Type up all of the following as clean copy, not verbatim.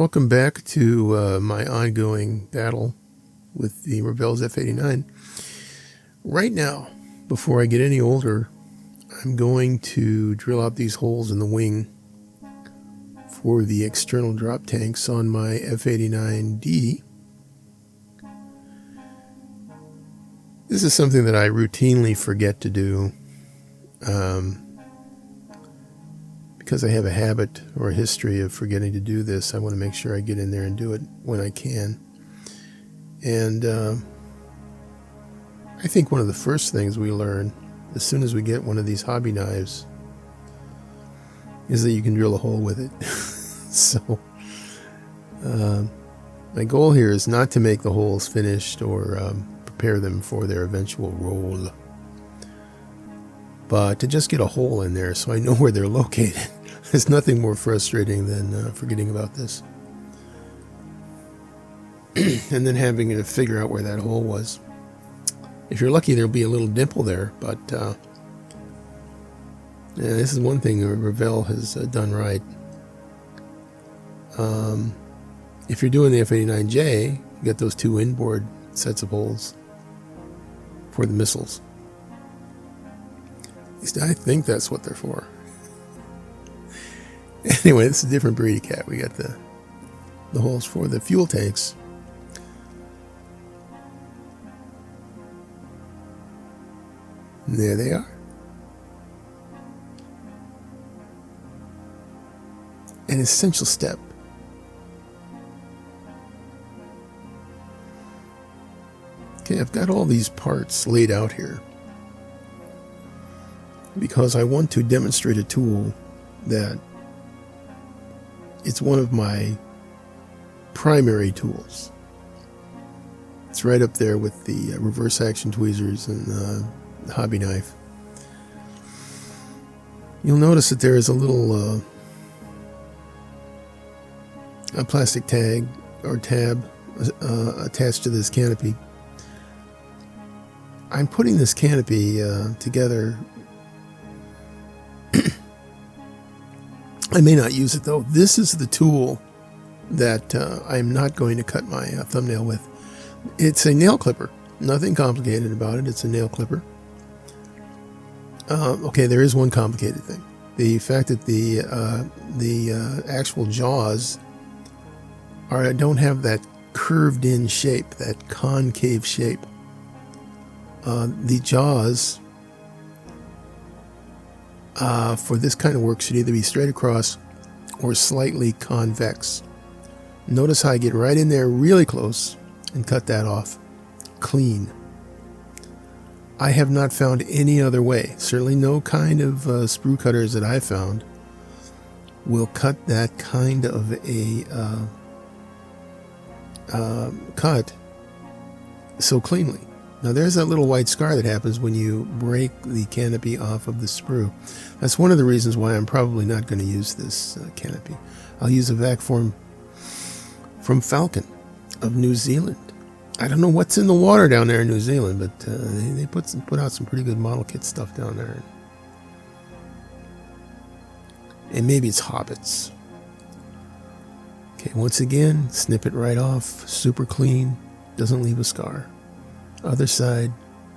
Welcome back to my ongoing battle with the Revell's F-89. Right now, before I get any older, I'm going to drill out these holes in the wing for the external drop tanks on my F-89D. This is something that I routinely forget to do because I have a habit or a history of forgetting to do this. I want to make sure I get in there and do it when I can. And I think one of the first things we learn as soon as we get one of these hobby knives is that you can drill a hole with it. So my goal here is not to make the holes finished or prepare them for their eventual roll, but to just get a hole in there so I know where they're located. There's nothing more frustrating than forgetting about this and then having to figure out where that hole was. If you're lucky, there'll be a little dimple there, but yeah, this is one thing Revell has done right. If you're doing the F-89J, you get those two inboard sets of holes for the missiles. At least I think that's what they're for. Anyway, this is a different breed of cat. We got the holes for the fuel tanks. And there they are. An essential step. Okay, I've got all these parts laid out here because I want to demonstrate a tool that it's one of my primary tools. It's right up there with the reverse action tweezers and the hobby knife. You'll notice that there is a little a plastic tag or tab attached to this canopy. I'm putting this canopy together. I may not use it though. This is the tool that I'm not going to cut my thumbnail with. It's a nail clipper. Nothing complicated about it. It's a nail clipper. Okay, there is one complicated thing. The fact that the actual jaws don't have that curved in shape, that concave shape. The jaws for this kind of work should either be straight across or slightly convex. Notice how I get right in there really close and cut that off clean. I have not found any other way. Certainly no kind of sprue cutters that I've found will cut that kind of a cut so cleanly. Now there's that little white scar that happens when you break the canopy off of the sprue. That's one of the reasons why I'm probably not going to use this canopy. I'll use a vac form from Falcon of New Zealand. I don't know what's in the water down there in New Zealand, but they put out some pretty good model kit stuff down there. And maybe it's hobbits. Okay, once again, snip it right off. Super clean. Doesn't leave a scar. Other side,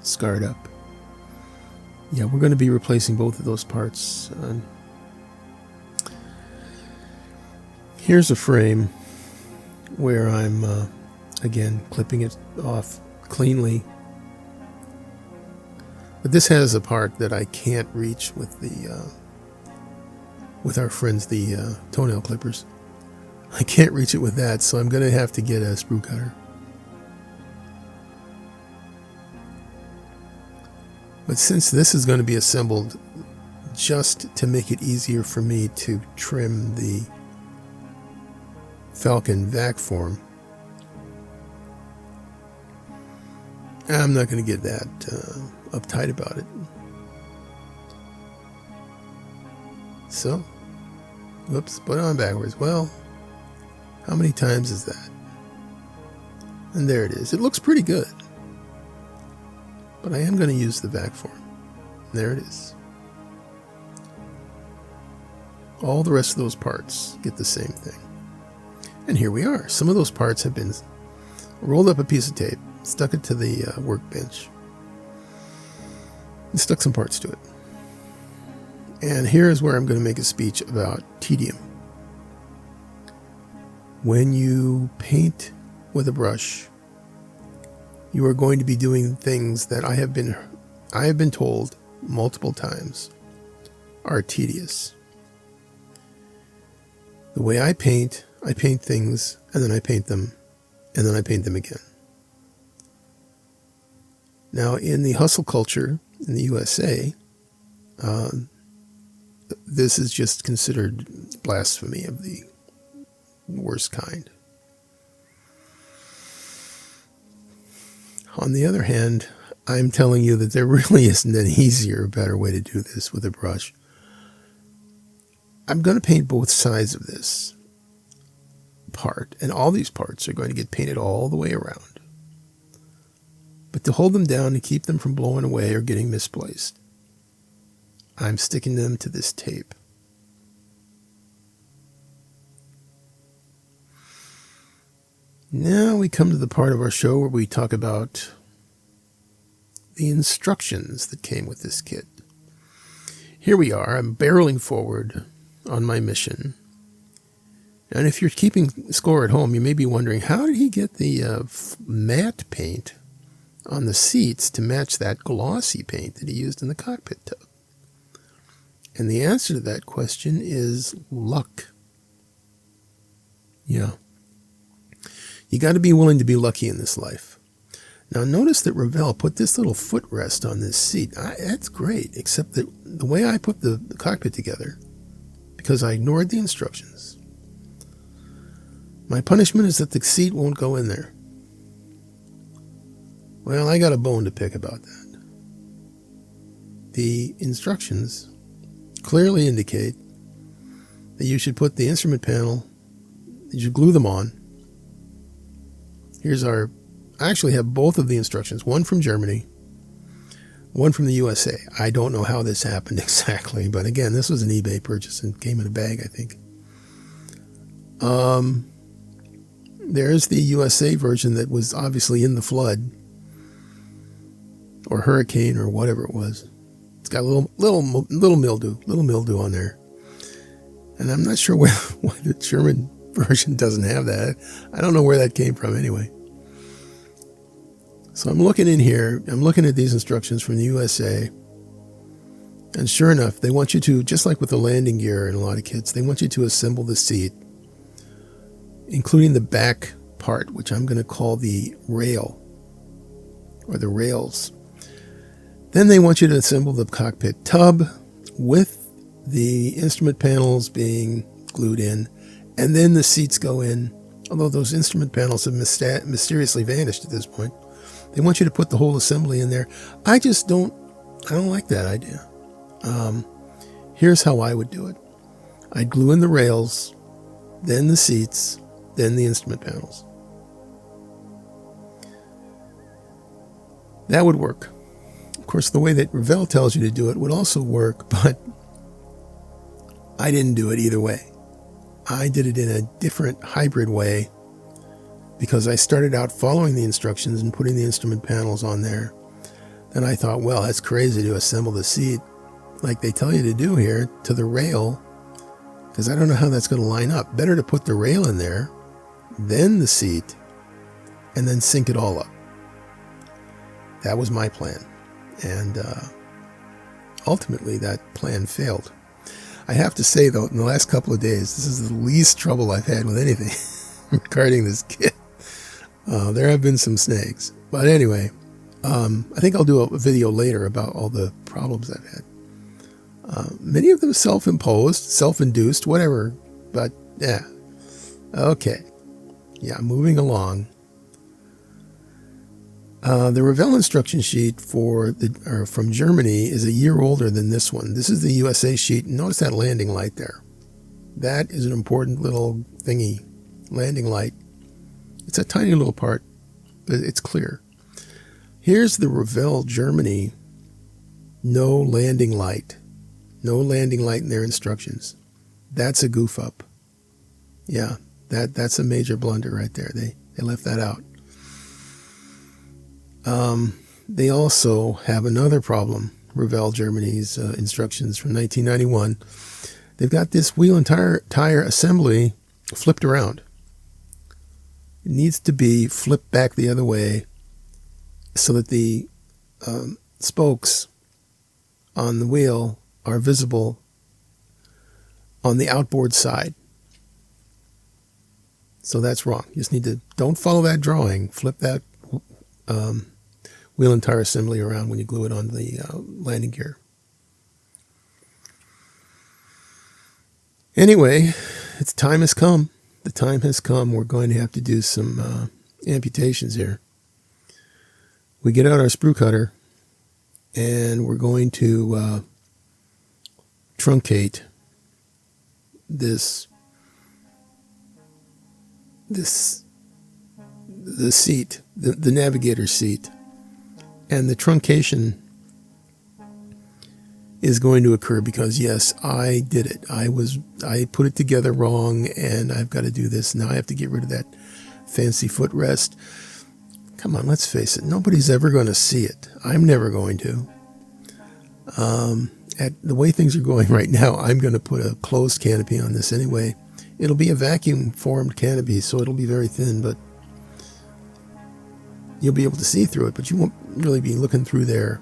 scarred up. Yeah, we're going to be replacing both of those parts. Here's a frame where I'm, again, clipping it off cleanly. But this has a part that I can't reach with the, with our friends, the toenail clippers. I can't reach it with that, so I'm going to have to get a sprue cutter. But since this is going to be assembled just to make it easier for me to trim the Falcon vac form, I'm not going to get that uptight about it. So, whoops, put it on backwards. Well, how many times is that? And there it is. It looks pretty good. But I am going to use the vac form. There it is. All the rest of those parts get the same thing. And here we are. Some of those parts have been rolled up a piece of tape, stuck it to the workbench, and stuck some parts to it. And here's where I'm going to make a speech about tedium. When you paint with a brush, you are going to be doing things that I have been told multiple times are tedious. The way I paint things, and then I paint them, and then I paint them again. Now, in the hustle culture in the USA, this is just considered blasphemy of the worst kind. On the other hand, I'm telling you that there really isn't an easier or better way to do this with a brush. I'm going to paint both sides of this part, and all these parts are going to get painted all the way around. But to hold them down and keep them from blowing away or getting misplaced, I'm sticking them to this tape. Now we come to the part of our show where we talk about the instructions that came with this kit. Here we are. I'm barreling forward on my mission. And if you're keeping score at home, you may be wondering, how did he get the matte paint on the seats to match that glossy paint that he used in the cockpit tub? And the answer to that question is luck. Yeah. You got to be willing to be lucky in this life. Now notice that Revell put this little footrest on this seat. That's great, except that the way I put the cockpit together, because I ignored the instructions, my punishment is that the seat won't go in there. Well, I got a bone to pick about that. The instructions clearly indicate that you should put the instrument panel, you should glue them on. I actually have both of the instructions, one from Germany, one from the USA. I don't know how this happened exactly, but again, this was an eBay purchase and came in a bag, I think. There's the USA version that was obviously in the flood or hurricane or whatever it was. It's got a little mildew on there. And I'm not sure why the German version doesn't have that. I don't know where that came from anyway. So I'm looking in here, I'm looking at these instructions from the USA, and sure enough, they want you to, just like with the landing gear in a lot of kits, they want you to assemble the seat, including the back part, which I'm going to call the rail, or the rails. Then they want you to assemble the cockpit tub with the instrument panels being glued in, and then the seats go in, although those instrument panels have mysteriously vanished at this point. They want you to put the whole assembly in there. I don't like that idea. Here's how I would do it. I'd glue in the rails, then the seats, then the instrument panels. That would work. Of course, the way that Revell tells you to do it would also work, but I didn't do it either way. I did it in a different hybrid way because I started out following the instructions and putting the instrument panels on there. Then I thought, well, that's crazy to assemble the seat like they tell you to do here to the rail, because I don't know how that's going to line up. Better to put the rail in there, then the seat, and then sync it all up. That was my plan. And ultimately, that plan failed. I have to say, though, in the last couple of days, this is the least trouble I've had with anything regarding this kit. There have been some snags. But anyway, I think I'll do a video later about all the problems I've had. Many of them self-imposed, self-induced, whatever. But, yeah. Okay. Yeah, moving along. The Revell instruction sheet from Germany is a year older than this one. This is the USA sheet. Notice that landing light there. That is an important little thingy, landing light. It's a tiny little part, but it's clear. Here's the Revell Germany, no landing light. No landing light in their instructions. That's a goof up. Yeah, That's a major blunder right there. They left that out. They also have another problem. Revell Germany's instructions from 1991. They've got this wheel and tire assembly flipped around. It needs to be flipped back the other way so that the spokes on the wheel are visible on the outboard side. So that's wrong. You just need to, don't follow that drawing. Flip that wheel and tire assembly around when you glue it on the landing gear. Anyway, its time has come. The time has come. We're going to have to do some amputations here. We get out our sprue cutter and we're going to truncate the seat, the navigator seat, and the truncation is going to occur because, yes, I did it. I put it together wrong, and I've got to do this. Now I have to get rid of that fancy footrest. Come on, let's face it. Nobody's ever going to see it. I'm never going to. At the way things are going right now, I'm going to put a closed canopy on this anyway. It'll be a vacuum-formed canopy, so it'll be very thin, but you'll be able to see through it, but you won't really be looking through there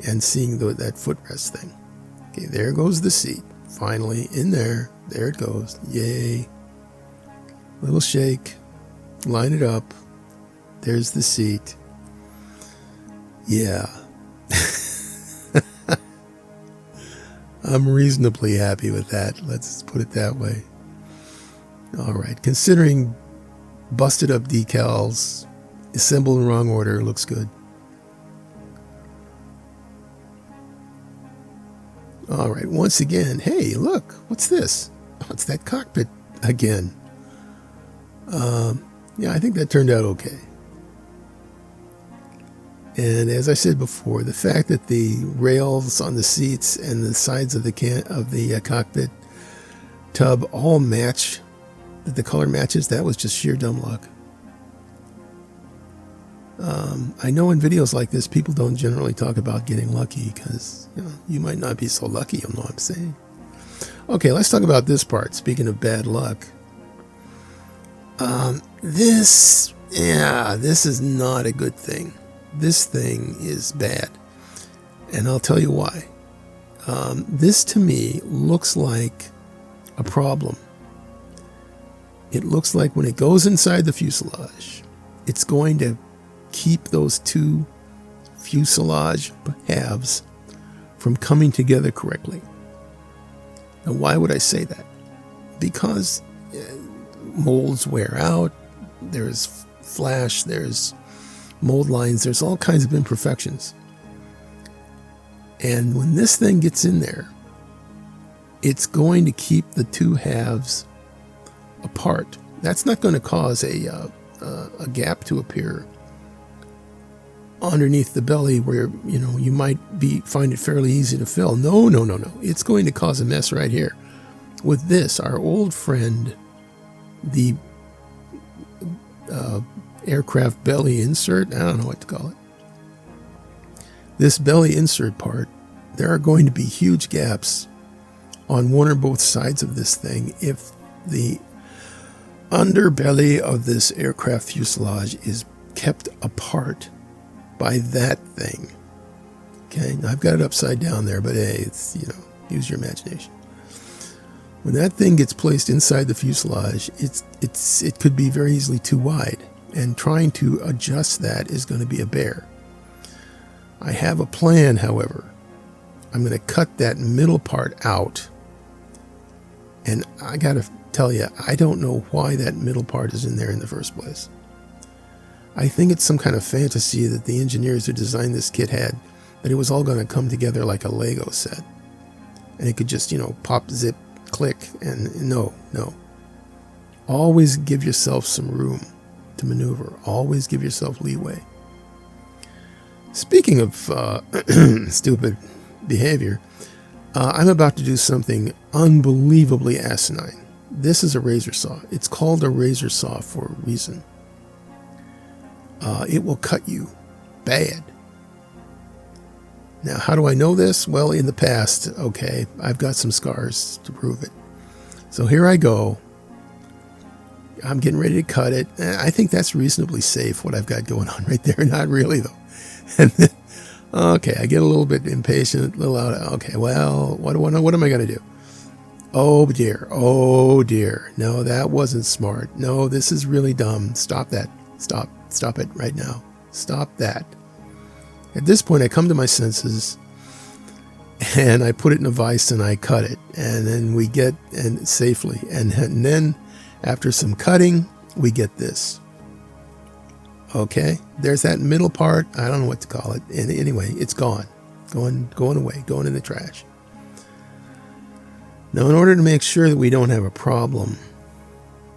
and seeing that footrest thing. Okay, there goes the seat. Finally, in there. There it goes. Yay. Little shake. Line it up. There's the seat. Yeah. I'm reasonably happy with that. Let's put it that way. All right. Considering busted up decals, assembled in wrong order, looks good. All right. Once again, hey, look, what's this? Oh, it's that cockpit again. Yeah, I think that turned out okay. And as I said before, the fact that the rails on the seats and the sides of the cockpit tub all match, that the color matches, that was just sheer dumb luck. I know in videos like this, people don't generally talk about getting lucky because, you might not be so lucky, you know what I'm saying. Okay, let's talk about this part. Speaking of bad luck, this is not a good thing. This thing is bad, and I'll tell you why. This to me looks like a problem. It looks like when it goes inside the fuselage, it's going to keep those two fuselage halves from coming together correctly. Now, why would I say that? Because molds wear out, there's flash, there's mold lines, there's all kinds of imperfections. And when this thing gets in there, it's going to keep the two halves apart. That's not going to cause a gap to appear underneath the belly where, you might find it fairly easy to fill. No. It's going to cause a mess right here. With this, our old friend, the aircraft belly insert, I don't know what to call it. This belly insert part, there are going to be huge gaps on one or both sides of this thing if the underbelly of this aircraft fuselage is kept apart by that thing. Okay, now I've got it upside down there, but hey, it's, use your imagination. When that thing gets placed inside the fuselage, it could be very easily too wide, and trying to adjust that is going to be a bear. I have a plan, however. I'm going to cut that middle part out, and I got to tell you, I don't know why that middle part is in there in the first place. I think it's some kind of fantasy that the engineers who designed this kit had, that it was all going to come together like a Lego set, and it could just, pop, zip, click, and no. Always give yourself some room to maneuver. Always give yourself leeway. Speaking of stupid behavior, I'm about to do something unbelievably asinine. This is a razor saw. It's called a razor saw for a reason. It will cut you bad. Now, how do I know this? Well, in the past, okay, I've got some scars to prove it. So here I go. I'm getting ready to cut it. I think that's reasonably safe, what I've got going on right there. Not really, though. And then, okay, I get a little bit impatient, a little out. Okay, well, what am I going to do? Oh, dear. Oh, dear. No, that wasn't smart. No, this is really dumb. Stop that. Stop it right now. Stop that. At this point, I come to my senses, and I put it in a vise, and I cut it. And then we get, and safely. And then, after some cutting, we get this. Okay, there's that middle part. I don't know what to call it. And anyway, it's gone. Going away. Going in the trash. Now, in order to make sure that we don't have a problem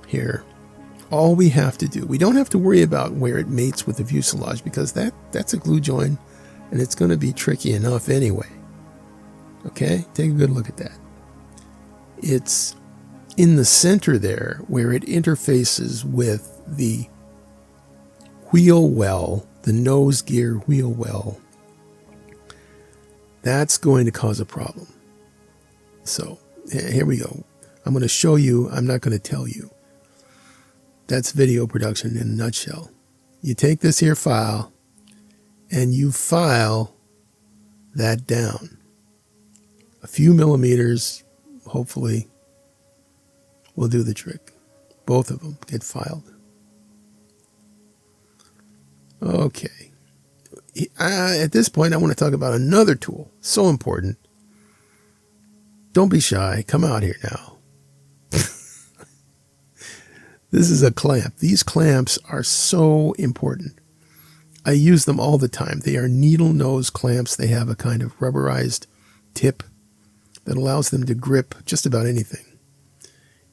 here, all we have to do, we don't have to worry about where it mates with the fuselage, because that's a glue joint, and it's going to be tricky enough anyway. Okay, take a good look at that. It's in the center there where it interfaces with the wheel well, the nose gear wheel well. That's going to cause a problem. So here we go. I'm going to show you. I'm not going to tell you. That's video production in a nutshell. You take this here file and you file that down. A few millimeters, hopefully, will do the trick. Both of them get filed. Okay. At this point, I want to talk about another tool. So important. Don't be shy. Come out here now. This is a clamp. These clamps are so important. I use them all the time. They are needle nose clamps. They have a kind of rubberized tip that allows them to grip just about anything.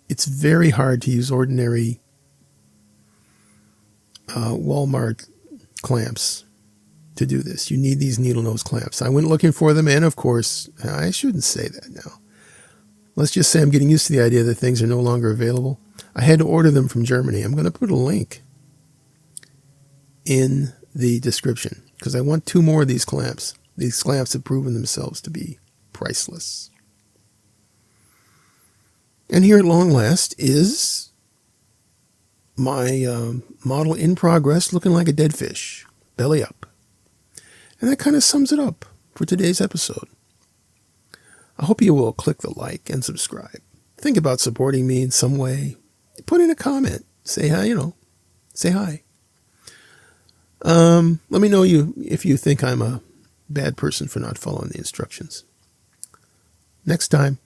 It's very hard to use ordinary Walmart clamps to do this. You need these needle nose clamps. I went looking for them, and of course, I shouldn't say that now. Let's just say I'm getting used to the idea that things are no longer available. I had to order them from Germany. I'm going to put a link in the description because I want 2 more of these clamps. These clamps have proven themselves to be priceless. And here at long last is my model in progress, looking like a dead fish, belly up. And that kind of sums it up for today's episode. I hope you will click the like and subscribe. Think about supporting me in some way. Put in a comment. Say hi, say hi. Let me know if you think I'm a bad person for not following the instructions. Next time.